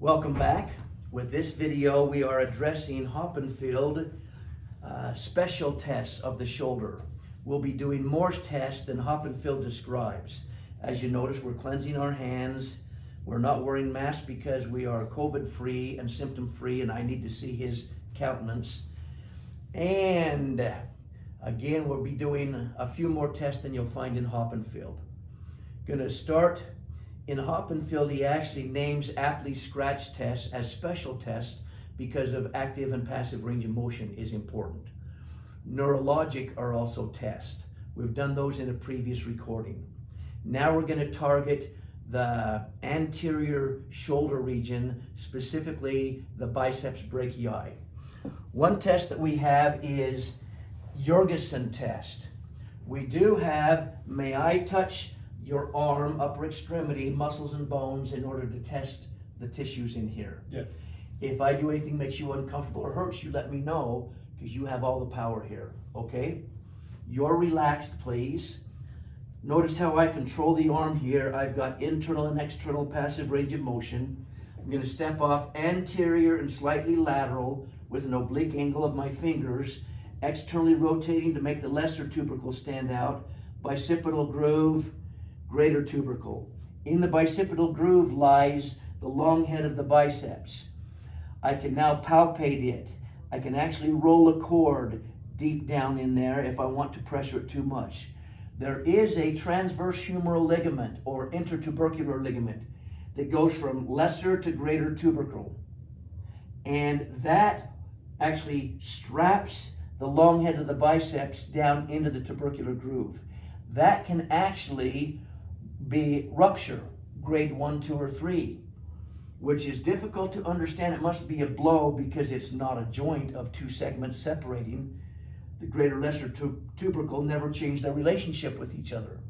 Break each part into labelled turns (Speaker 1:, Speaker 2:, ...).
Speaker 1: Welcome back. With this video, we are addressing Hoppenfield special tests of the shoulder. We'll be doing more tests than Hoppenfield describes. As you notice, we're cleansing our hands. We're not wearing masks because we are COVID-free and symptom-free, and I need to see his countenance. And again, we'll be doing a few more tests than you'll find in Hoppenfield. Gonna start in Hoppenfield. He actually names aptly scratch tests as special tests because of active and passive range of motion is important. Neurologic are also tests. We've done those in a previous recording. Now we're going to target the anterior shoulder region, specifically the biceps brachii. One test that we have is Jorgensen test. We do have, may I touch your arm, upper extremity, muscles and bones in order to test the tissues in here?
Speaker 2: Yes.
Speaker 1: If I do anything makes you uncomfortable or hurts you, let me know, because you have all the power here, okay? You're relaxed, please. Notice how I control the arm here. I've got internal and external passive range of motion. I'm going to step off anterior and slightly lateral with an oblique angle of my fingers, externally rotating to make the lesser tubercle stand out, bicipital groove, greater tubercle. In the bicipital groove lies the long head of the biceps. I can now palpate it. I can actually roll a cord deep down in there if I want to pressure it too much. There is a transverse humeral ligament or intertubercular ligament that goes from lesser to greater tubercle. And that actually straps the long head of the biceps down into the tubercular groove. That can actually be rupture, grade 1, 2, or 3. Which is difficult to understand. It must be a blow because it's not a joint of two segments separating. The greater lesser tubercle never change their relationship with each other.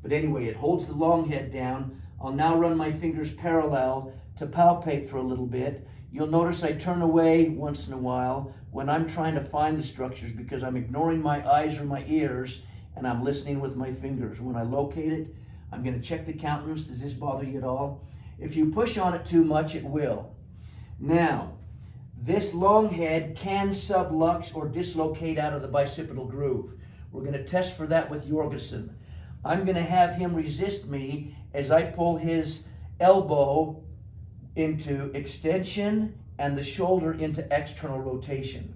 Speaker 1: But anyway, it holds the long head down. I'll now run my fingers parallel to palpate for a little bit. You'll notice I turn away once in a while when I'm trying to find the structures because I'm ignoring my eyes or my ears and I'm listening with my fingers. When I locate it, I'm going to check the countenance. Does this bother you at all? If you push on it too much, it will. Now, this long head can sublux or dislocate out of the bicipital groove. We're going to test for that with Jorgensen. I'm going to have him resist me as I pull his elbow into extension and the shoulder into external rotation,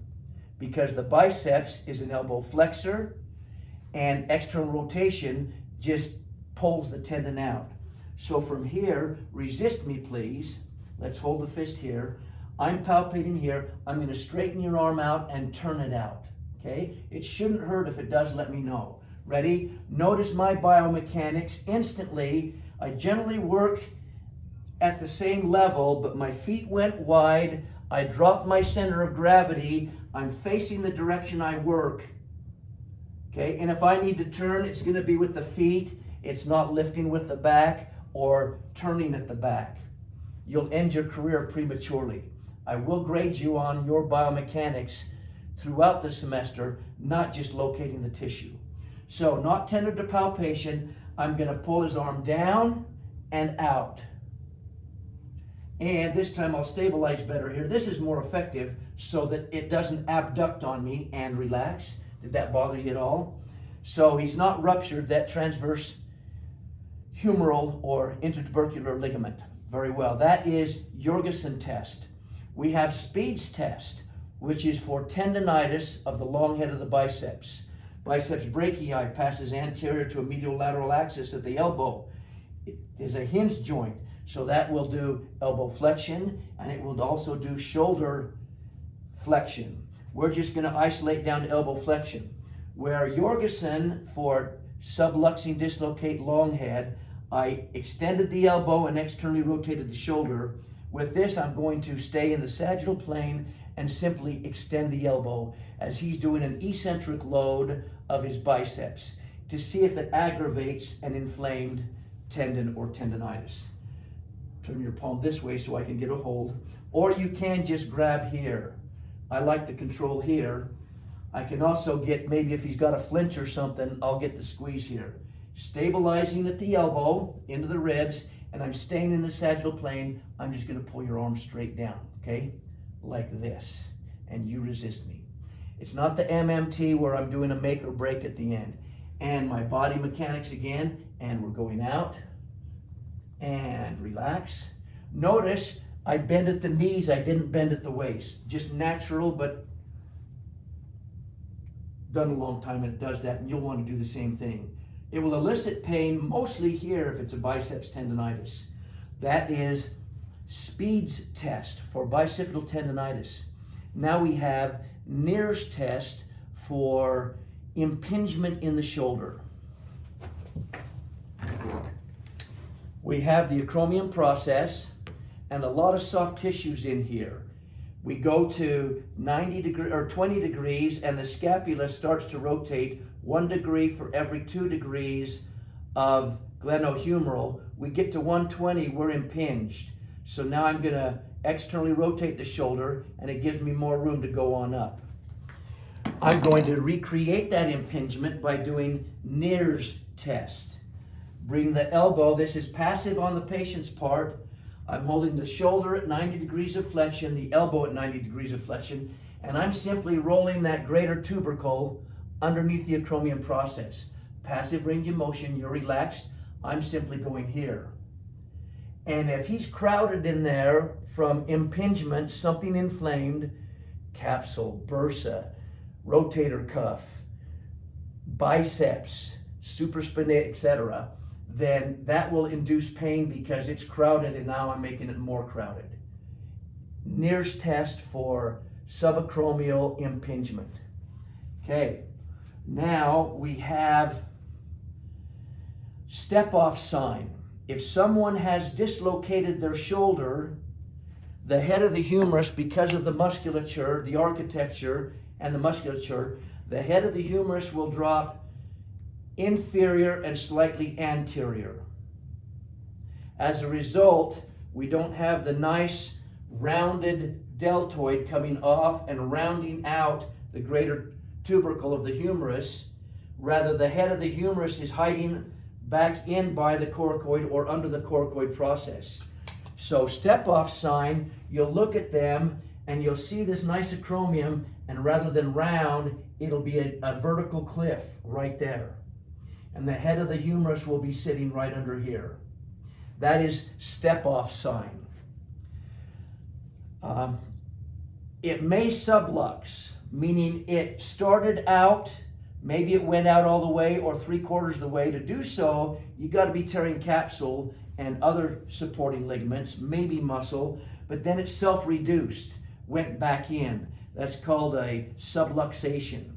Speaker 1: because the biceps is an elbow flexor and external rotation just pulls the tendon out. So from here, resist me, please. Let's hold the fist here. I'm palpating here. I'm going to straighten your arm out and turn it out, okay? It shouldn't hurt. If it does, let me know. Ready? Notice my biomechanics. Instantly, I generally work at the same level, but my feet went wide. I dropped my center of gravity. I'm facing the direction I work, okay? And if I need to turn, it's going to be with the feet. It's not lifting with the back or turning at the back. You'll end your career prematurely. I will grade you on your biomechanics throughout the semester, not just locating the tissue. So, not tender to palpation, I'm going to pull his arm down and out. And this time I'll stabilize better here. This is more effective so that it doesn't abduct on me and relax. Did that bother you at all? So he's not ruptured that transverse humeral or intertubercular ligament. Very well. That is Jorgensen test. We have Speed's test, which is for tendonitis of the long head of the biceps. Biceps brachii passes anterior to a medial lateral axis at the elbow. It is a hinge joint, so that will do elbow flexion and it will also do shoulder flexion. We're just going to isolate down to elbow flexion. Where Jorgensen for subluxing dislocate long head, I extended the elbow and externally rotated the shoulder. With this, I'm going to stay in the sagittal plane and simply extend the elbow as he's doing an eccentric load of his biceps to see if it aggravates an inflamed tendon or tendonitis. Turn your palm this way so I can get a hold. Or you can just grab here. I like the control here. I can also get, maybe if he's got a flinch or something, I'll get the squeeze here. Stabilizing at the elbow into the ribs and I'm staying in the sagittal plane, I'm just gonna pull your arm straight down, okay? Like this, and you resist me. It's not the MMT where I'm doing a make or break at the end. And my body mechanics again, and we're going out, and relax. Notice I bend at the knees, I didn't bend at the waist. Just natural, but done a long time and it does that, and you'll want to do the same thing. It will elicit pain mostly here if it's a biceps tendonitis. That is Speed's test for bicipital tendonitis. Now we have Neer's test for impingement in the shoulder. We have the acromion process and a lot of soft tissues in here. We go to 20 degrees and the scapula starts to rotate 1 degree for every 2 degrees of glenohumeral. We get to 120, we're impinged. So now I'm gonna externally rotate the shoulder and it gives me more room to go on up. I'm going to recreate that impingement by doing Neer's test. Bring the elbow, this is passive on the patient's part. I'm holding the shoulder at 90 degrees of flexion, the elbow at 90 degrees of flexion, and I'm simply rolling that greater tubercle underneath the acromion process. Passive range of motion, you're relaxed, I'm simply going here. And if he's crowded in there from impingement, something inflamed, capsule, bursa, rotator cuff, biceps, supraspinatus, etc., then that will induce pain because it's crowded and now I'm making it more crowded. Neer's test for subacromial impingement. Okay, now we have step-off sign. If someone has dislocated their shoulder, the head of the humerus, because of the musculature, the architecture and the musculature, the head of the humerus will drop inferior and slightly anterior. As a result, we don't have the nice rounded deltoid coming off and rounding out the greater tubercle of the humerus. Rather, the head of the humerus is hiding back in by the coracoid or under the coracoid process. So step-off sign, you'll look at them and you'll see this nice acromion, and rather than round, it'll be a vertical cliff right there. And the head of the humerus will be sitting right under here. That is step-off sign. It may sublux, meaning it started out, maybe it went out all the way or 3/4 of the way. To do so, you got to be tearing capsule and other supporting ligaments, maybe muscle, but then it self-reduced, went back in. That's called a subluxation.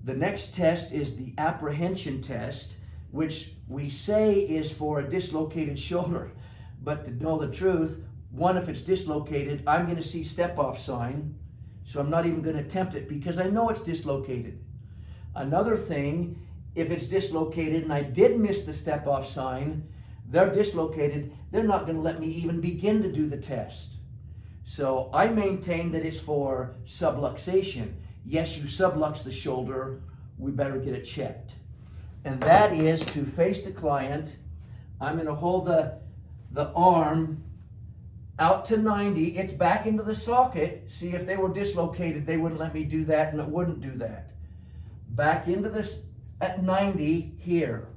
Speaker 1: The next test is the apprehension test, which we say is for a dislocated shoulder. But to know the truth, one, if it's dislocated, I'm going to see step-off sign, so I'm not even going to attempt it because I know it's dislocated. Another thing, if it's dislocated and I did miss the step-off sign, they're dislocated, they're not going to let me even begin to do the test. So I maintain that it's for subluxation. Yes, you sublux the shoulder, we better get it checked. And that is to face the client. I'm going to hold the arm out to 90. It's back into the socket. See, if they were dislocated, they wouldn't let me do that, and it wouldn't do that. Back into this at 90 here.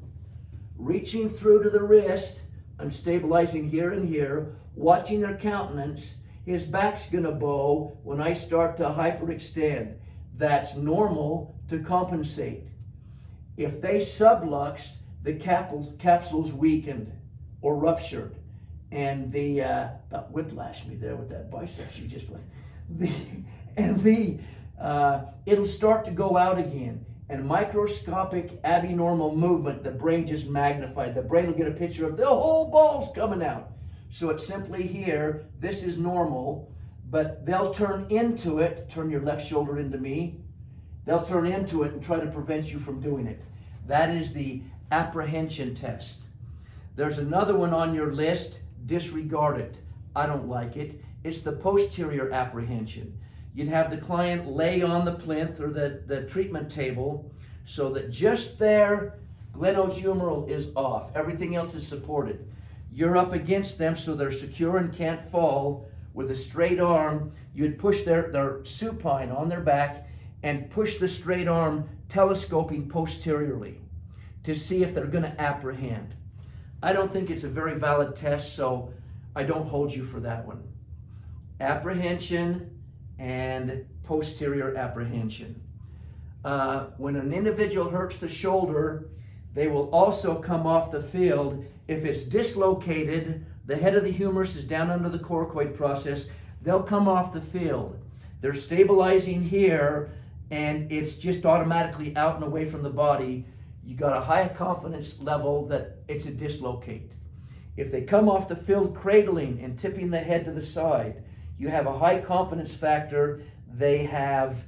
Speaker 1: Reaching through to the wrist. I'm stabilizing here and here. Watching their countenance. His back's going to bow when I start to hyperextend. That's normal to compensate. If they subluxed, the capsule's weakened or ruptured. And the, about whiplashed me there with that biceps you just went. It'll start to go out again. And microscopic abnormal movement, the brain just magnified. The brain will get a picture of the whole ball's coming out. So it's simply here, this is normal, but they'll turn into it, turn your left shoulder into me, they'll turn into it and try to prevent you from doing it. That is the apprehension test. There's another one on your list, disregard it. I don't like it. It's the posterior apprehension. You'd have the client lay on the plinth or the treatment table so that just their glenohumeral is off. Everything else is supported. You're up against them so they're secure and can't fall. With a straight arm, you'd push their supine on their back and push the straight arm telescoping posteriorly to see if they're going to apprehend. I don't think it's a very valid test, so I don't hold you for that one. Apprehension and posterior apprehension. When an individual hurts the shoulder, they will also come off the field. If it's dislocated, the head of the humerus is down under the coracoid process, they'll come off the field. They're stabilizing here, and it's just automatically out and away from the body. You got a high confidence level that it's a dislocate. If they come off the field cradling and tipping the head to the side, you have a high confidence factor. They have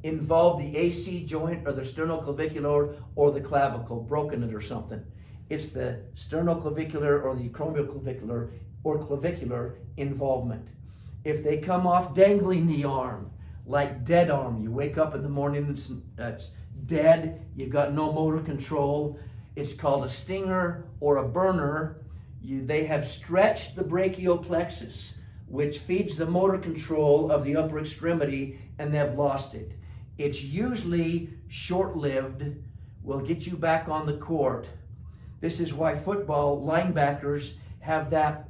Speaker 1: involved the AC joint or the sternoclavicular or the clavicle, broken it or something. It's the sternoclavicular or the acromioclavicular or clavicular involvement. If they come off dangling the arm, like dead arm, you wake up in the morning, it's dead, you've got no motor control, it's called a stinger or a burner. They have stretched the brachial plexus, which feeds the motor control of the upper extremity, and they've lost it. It's usually short-lived, will get you back on the court. This is why football linebackers have that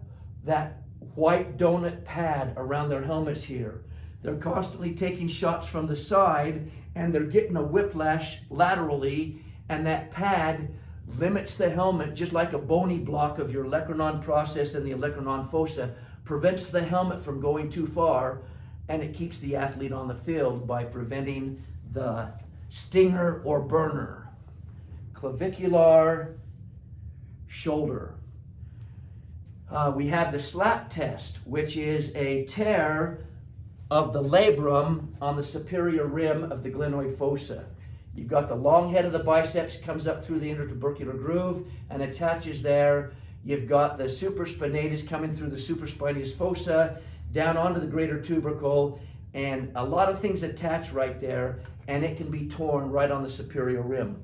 Speaker 1: white donut pad around their helmets here. They're constantly taking shots from the side, and they're getting a whiplash laterally, and that pad limits the helmet just like a bony block of your olecranon process and the olecranon fossa, prevents the helmet from going too far, and it keeps the athlete on the field by preventing the stinger or burner. Clavicular shoulder. We have the slap test, which is a tear of the labrum on the superior rim of the glenoid fossa. You've got the long head of the biceps, comes up through the intertubercular groove and attaches there. You've got the supraspinatus coming through the supraspinatus fossa, down onto the greater tubercle, and a lot of things attach right there, and it can be torn right on the superior rim.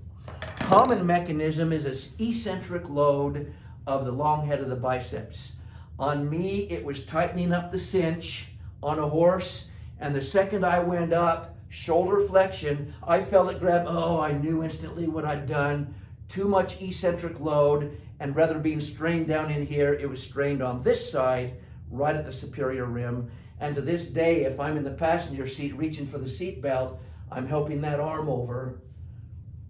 Speaker 1: Common mechanism is an eccentric load of the long head of the biceps. On me, it was tightening up the cinch on a horse, and the second I went up, shoulder flexion, I felt it grab. Oh, I knew instantly what I'd done. Too much eccentric load, and rather than being strained down in here, it was strained on this side, right at the superior rim. And to this day, if I'm in the passenger seat reaching for the seat belt, I'm helping that arm over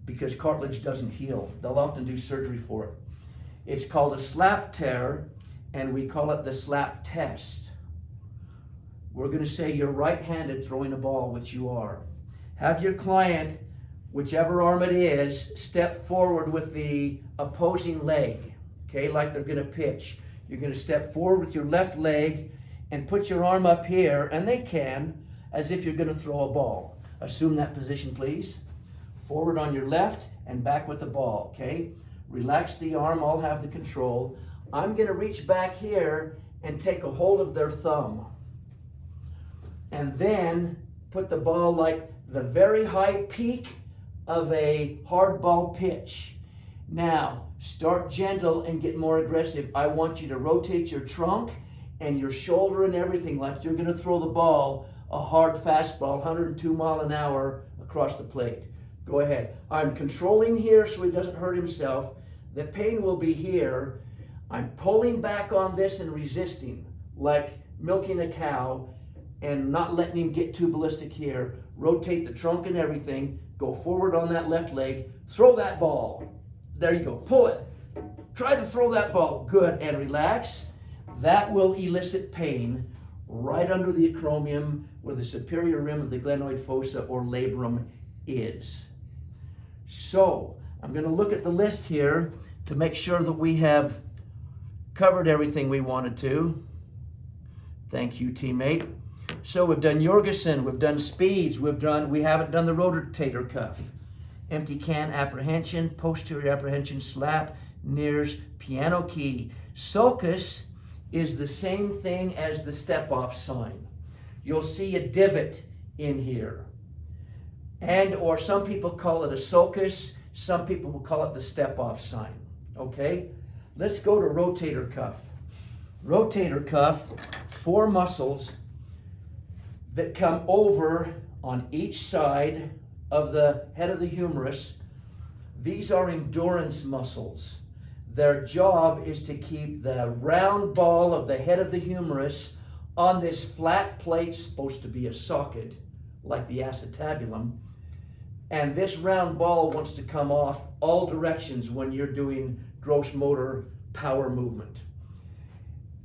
Speaker 1: because cartilage doesn't heal. They'll often do surgery for it. It's called a slap tear, and we call it the slap test. We're going to say you're right-handed throwing a ball, which you are. Have your client, whichever arm it is, step forward with the opposing leg, okay, like they're going to pitch. You're going to step forward with your left leg and put your arm up here, and they can, as if you're going to throw a ball. Assume that position, please. Forward on your left and back with the ball, okay? Relax the arm, I'll have the control. I'm going to reach back here and take a hold of their thumb. And then put the ball like the very high peak of a hard ball pitch. Now, start gentle and get more aggressive. I want you to rotate your trunk and your shoulder and everything like you're going to throw the ball, a hard fastball, 102 mile an hour across the plate. Go ahead. I'm controlling here so he doesn't hurt himself. The pain will be here. I'm pulling back on this and resisting, like milking a cow, and not letting him get too ballistic here. Rotate the trunk and everything. Go forward on that left leg. Throw that ball. There you go. Pull it. Try to throw that ball. Good. And relax. That will elicit pain right under the acromion where the superior rim of the glenoid fossa or labrum is. So, I'm going to look at the list here to make sure that we have covered everything we wanted to. Thank you, teammate. So we've done Jorgensen, we've done speeds, we haven't done the rotator cuff. Empty can apprehension, posterior apprehension, slap, nears, piano key. Sulcus is the same thing as the step-off sign. You'll see a divot in here. Or some people call it a sulcus, some people will call it the step-off sign, okay? Let's go to rotator cuff. Rotator cuff, 4 muscles that come over on each side of the head of the humerus. These are endurance muscles. Their job is to keep the round ball of the head of the humerus on this flat plate, supposed to be a socket, like the acetabulum. And this round ball wants to come off all directions when you're doing gross motor power movement.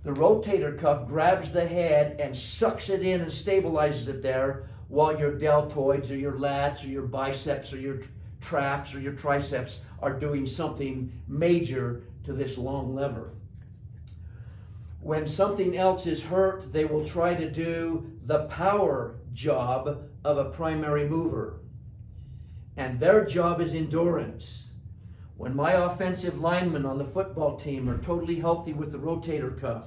Speaker 1: The rotator cuff grabs the head and sucks it in and stabilizes it there while your deltoids or your lats or your biceps or your traps or your triceps are doing something major to this long lever. When something else is hurt, they will try to do the power job of a primary mover. And their job is endurance. When my offensive linemen on the football team are totally healthy with the rotator cuff,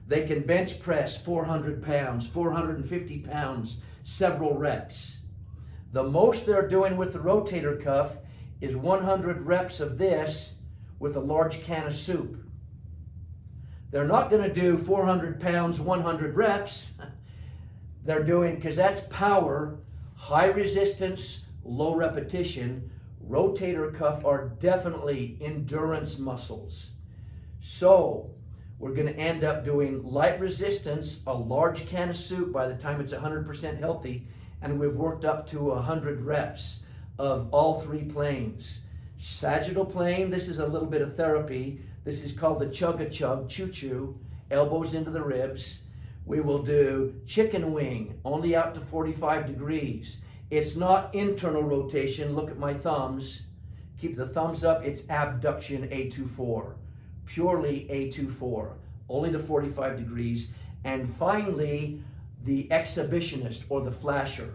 Speaker 1: they can bench press 400 pounds, 450 pounds, several reps. The most they're doing with the rotator cuff is 100 reps of this with a large can of soup. They're not going to do 400 pounds, 100 reps. They're doing, because that's power, high resistance, low repetition. Rotator cuff are definitely endurance muscles. So we're going to end up doing light resistance, a large can of soup by the time it's 100% healthy, and we've worked up to 100 reps of all 3 planes. Sagittal plane, this is a little bit of therapy. This is called the chug-a-chug, choo-choo, elbows into the ribs. We will do chicken wing, only out to 45 degrees. It's not internal rotation. Look at my thumbs. Keep the thumbs up. It's abduction, A24. Purely A24, only to 45 degrees. And finally, the exhibitionist or the flasher.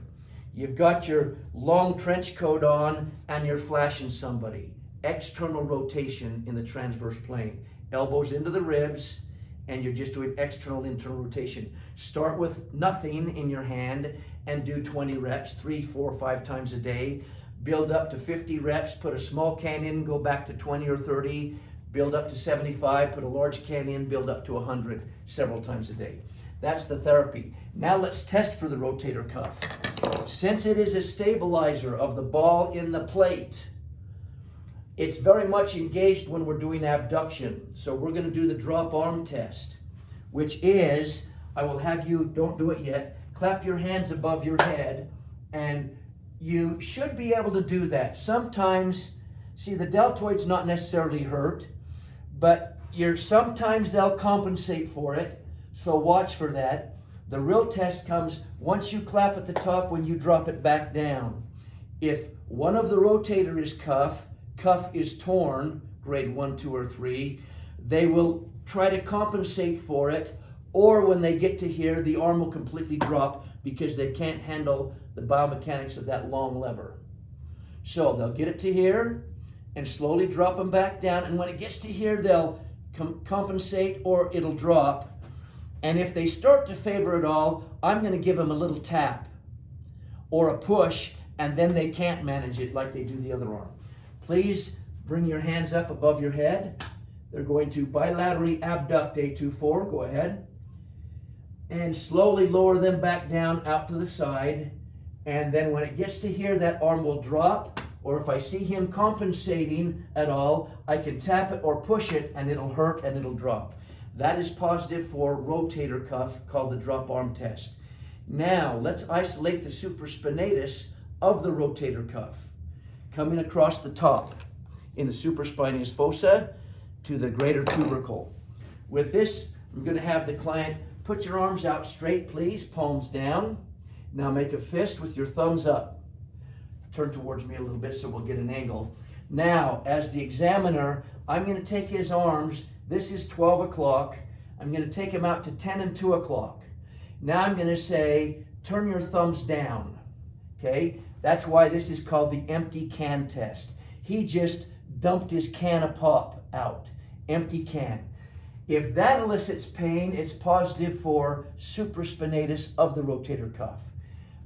Speaker 1: You've got your long trench coat on and you're flashing somebody. External rotation in the transverse plane. Elbows into the ribs, and you're just doing external, internal rotation. Start with nothing in your hand and do 20 reps, 3, 4, 5 times a day. Build up to 50 reps, put a small can in, go back to 20 or 30, build up to 75, put a large can in, build up to 100 several times a day. That's the therapy. Now let's test for the rotator cuff. Since it is a stabilizer of the ball in the plate, it's very much engaged when we're doing abduction. So we're going to do the drop arm test, which is, I will have you, don't do it yet, clap your hands above your head, and you should be able to do that. Sometimes, see, the deltoid's not necessarily hurt, but sometimes they'll compensate for it, so watch for that. The real test comes once you clap at the top when you drop it back down. If one of the rotator is cuff is torn, grade 1, 2, or 3, they will try to compensate for it, or when they get to here, the arm will completely drop because they can't handle the biomechanics of that long lever. So they'll get it to here and slowly drop them back down, and when it gets to here, they'll compensate or it'll drop. And if they start to favor it all, I'm going to give them a little tap or a push, and then they can't manage it like they do the other arm. Please bring your hands up above your head. They're going to bilaterally abduct A24. Go ahead. And slowly lower them back down out to the side. And then when it gets to here, that arm will drop. Or if I see him compensating at all, I can tap it or push it, and it'll hurt and it'll drop. That is positive for rotator cuff, called the drop arm test. Now, let's isolate the supraspinatus of the rotator cuff. Coming across the top in the supraspinatus fossa to the greater tubercle. With this, I'm going to have the client put your arms out straight, please, palms down. Now make a fist with your thumbs up. Turn towards me a little bit so we'll get an angle. Now, as the examiner, I'm going to take his arms. This is 12 o'clock. I'm going to take him out to 10 and 2 o'clock. Now I'm going to say, turn your thumbs down. Okay? That's why this is called the empty can test. He just dumped his can of pop out. Empty can. If that elicits pain, it's positive for supraspinatus of the rotator cuff.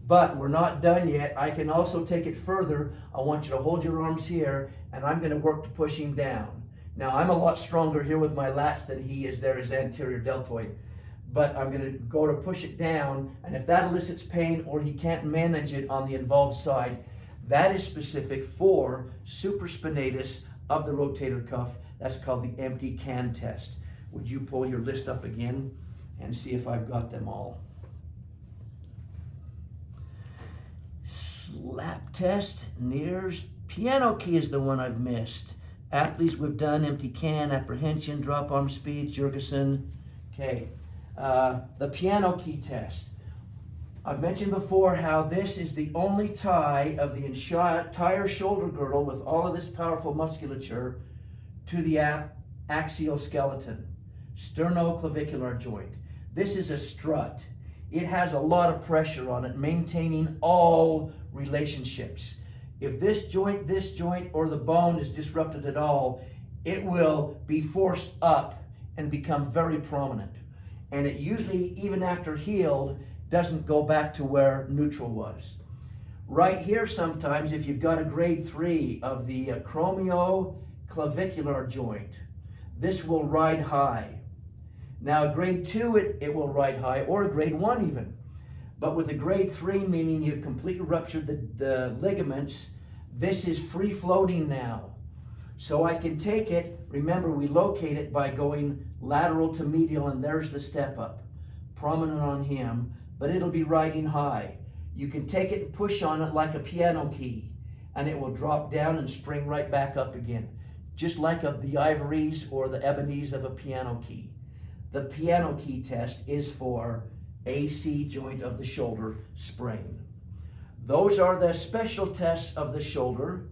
Speaker 1: But we're not done yet. I can also take it further. I want you to hold your arms here, and I'm going to work to push him down. Now, I'm a lot stronger here with my lats than he is there, his anterior deltoid. But I'm going to go to push it down, and if that elicits pain or he can't manage it on the involved side, that is specific for supraspinatus of the rotator cuff. That's called the empty can test. Would you pull your list up again and see if I've got them all? Slap test, Nears, piano key is the one I've missed. Apley's we've done, empty can, apprehension, drop arm speed, Jurgensen. Okay, the piano key test. I've mentioned before how this is the only tie of the entire shoulder girdle with all of this powerful musculature to the axial skeleton, sternoclavicular joint. This is a strut. It has a lot of pressure on it, maintaining all relationships. If this joint, or the bone is disrupted at all, it will be forced up and become very prominent. And it usually, even after healed, doesn't go back to where neutral was. Right here, sometimes, if you've got a grade 3 of the acromioclavicular joint, this will ride high. Now, a grade 2, it will ride high, or a grade 1 even. But with a grade 3, meaning you've completely ruptured the ligaments, this is free floating now. So I can take it, remember we locate it by going lateral to medial, and there's the step up, prominent on him, but it'll be riding high. You can take it and push on it like a piano key, and it will drop down and spring right back up again, just like the ivories or the ebonies of a piano key. The piano key test is for AC joint of the shoulder sprain. Those are the special tests of the shoulder.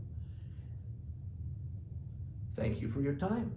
Speaker 1: Thank you for your time.